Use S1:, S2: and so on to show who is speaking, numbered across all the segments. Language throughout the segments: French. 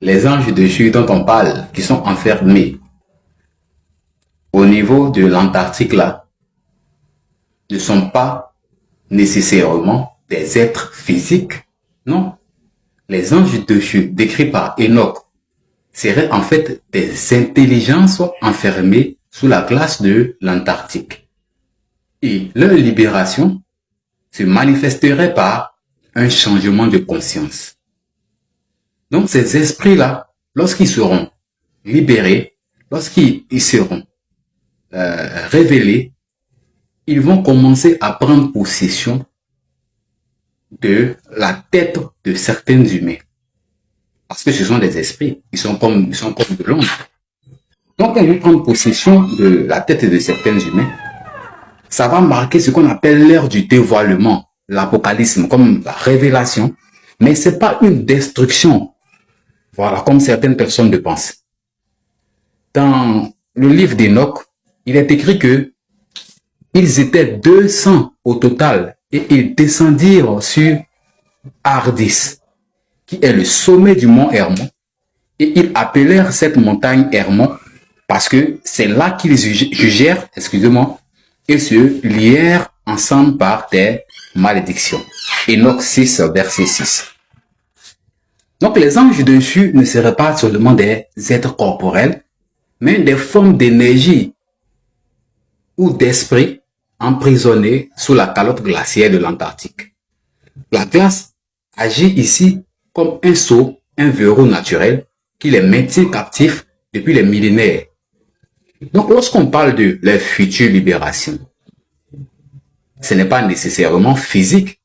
S1: Les anges déchus dont on parle, qui sont enfermés au niveau de l'Antarctique là, ne sont pas nécessairement des êtres physiques, non. Les anges déchus décrits par Enoch seraient en fait des intelligences enfermées sous la glace de l'Antarctique. Et leur libération se manifesterait par un changement de conscience. Donc ces esprits-là, lorsqu'ils seront libérés, lorsqu'ils seront révélés, ils vont commencer à prendre possession de la tête de certains humains. Parce que ce sont des esprits, ils sont comme de l'ombre. Donc quand ils vont prendre possession de la tête de certains humains, ça va marquer ce qu'on appelle l'ère du dévoilement, l'apocalypse, comme la révélation, mais c'est pas une destruction, voilà, comme certaines personnes le pensent. Dans le livre d'Enoch, il est écrit que ils étaient 200 au total et ils descendirent sur Ardis, qui est le sommet du mont Hermon, et ils appelèrent cette montagne Hermon parce que c'est là qu'ils jugèrent, excusez-moi, et se lièrent ensemble par des malédictions. Enoch 6, verset 6. Donc les anges déchus ne seraient pas seulement des êtres corporels, mais des formes d'énergie ou d'esprit emprisonnés sous la calotte glaciaire de l'Antarctique. La glace agit ici comme un sceau, un verrou naturel qui les maintient captifs depuis les millénaires. Donc lorsqu'on parle de leur future libération, ce n'est pas nécessairement physique,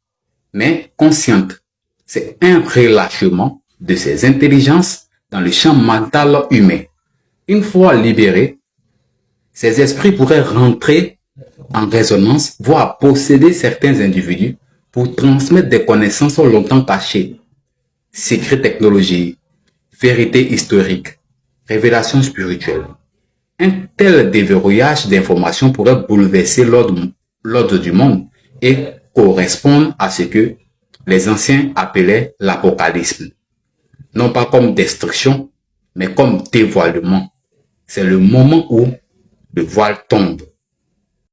S1: mais consciente. C'est un relâchement de ces intelligences dans le champ mental humain. Une fois libérés, ces esprits pourraient rentrer en résonance, voire posséder certains individus pour transmettre des connaissances longtemps cachées, secrets technologiques, vérités historiques, révélations spirituelles. Un tel déverrouillage d'informations pourrait bouleverser l'ordre du monde et correspondre à ce que les anciens appelaient l'apocalypse. Non pas comme destruction, mais comme dévoilement. C'est le moment où le voile tombe.